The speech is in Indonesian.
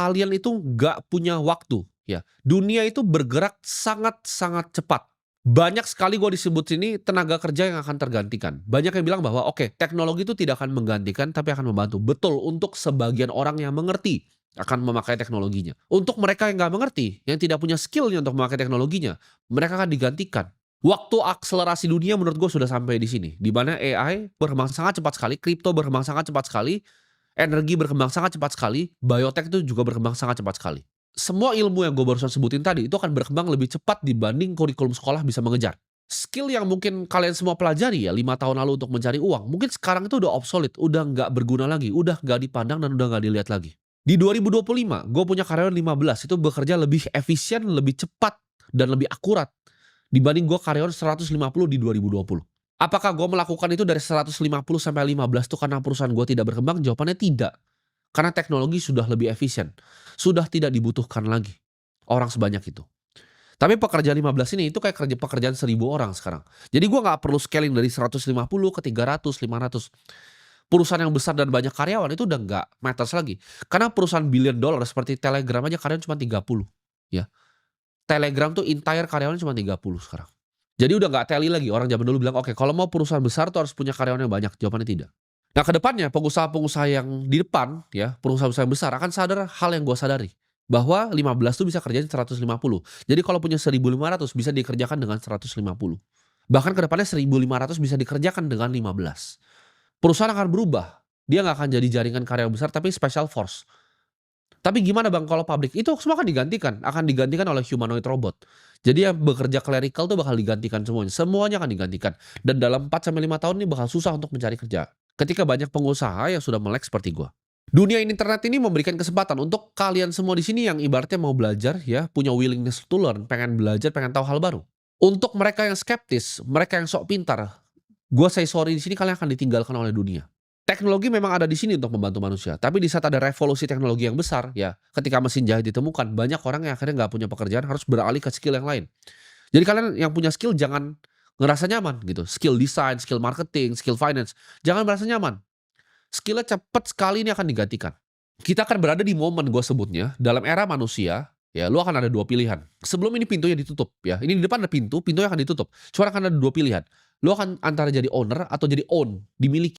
Kalian itu nggak punya waktu, ya. Dunia itu bergerak sangat-sangat cepat. Banyak sekali gue disebut sini tenaga kerja yang akan tergantikan. Banyak yang bilang bahwa, oke, teknologi itu tidak akan menggantikan, tapi akan membantu. Betul, untuk sebagian orang yang mengerti akan memakai teknologinya. Untuk mereka yang nggak mengerti, yang tidak punya skill-nya untuk memakai teknologinya, mereka akan digantikan. Waktu akselerasi dunia menurut gue sudah sampai di sini, di mana AI berkembang sangat cepat sekali, kripto berkembang sangat cepat sekali, energi berkembang sangat cepat sekali, biotech itu juga berkembang sangat cepat sekali. Semua ilmu yang gue barusan sebutin tadi, itu akan berkembang lebih cepat dibanding kurikulum sekolah bisa mengejar. Skill yang mungkin kalian semua pelajari ya 5 tahun lalu untuk mencari uang, mungkin sekarang itu udah obsolete, udah nggak berguna lagi, udah nggak dipandang dan udah nggak dilihat lagi. Di 2025, gue punya karyawan 15, itu bekerja lebih efisien, lebih cepat, dan lebih akurat dibanding gue karyawan 150 di 2020. Apakah gue melakukan itu dari 150 sampai 15 itu karena perusahaan gue tidak berkembang? Jawabannya tidak. Karena teknologi sudah lebih efisien. Sudah tidak dibutuhkan lagi orang sebanyak itu. Tapi pekerjaan 15 ini itu kayak pekerjaan 1.000 orang sekarang. Jadi gue nggak perlu scaling dari 150 ke 300, 500. Perusahaan yang besar dan banyak karyawan itu udah nggak matters lagi. Karena perusahaan billion dollar seperti Telegram aja karyawan cuma 30. Ya. Telegram tuh entire karyawan cuma 30 sekarang. Jadi udah nggak tally lagi. Orang zaman dulu bilang, oke, kalau mau perusahaan besar tuh harus punya karyawan yang banyak. Jawabannya tidak. Nah, ke depannya pengusaha-pengusaha yang di depan ya, pengusaha-pengusaha yang besar akan sadar hal yang gue sadari. Bahwa 15 tuh bisa kerjain 150. Jadi kalau punya 1.500 bisa dikerjakan dengan 150. Bahkan ke depannya 1.500 bisa dikerjakan dengan 15. Perusahaan akan berubah. Dia nggak akan jadi jaringan karyawan besar tapi special force. Tapi gimana Bang kalau pabrik? Itu semua akan digantikan oleh humanoid robot. Jadi yang bekerja clerical tuh bakal digantikan semuanya. Semuanya akan digantikan. Dan dalam 4 sampai 5 tahun ini bakal susah untuk mencari kerja. Ketika banyak pengusaha yang sudah melek seperti gua. Dunia internet ini memberikan kesempatan untuk kalian semua di sini yang ibaratnya mau belajar ya, punya willingness to learn, pengen belajar, pengen tahu hal baru. Untuk mereka yang skeptis, mereka yang sok pintar, gua say sorry di sini kalian akan ditinggalkan oleh dunia. Teknologi memang ada di sini untuk membantu manusia, tapi di saat ada revolusi teknologi yang besar, ya, ketika mesin jahit ditemukan, banyak orang yang akhirnya nggak punya pekerjaan harus beralih ke skill yang lain. Jadi kalian yang punya skill jangan ngerasa nyaman gitu. Skill design, skill marketing, skill finance, jangan merasa nyaman. Skillnya cepet sekali ini akan digantikan. Kita akan berada di momen gue sebutnya, dalam era manusia, ya lu akan ada dua pilihan. Sebelum ini pintunya ditutup ya, ini di depan ada pintu, pintunya akan ditutup. Cuma akan ada dua pilihan. Lu akan antara jadi owner atau jadi own, dimiliki.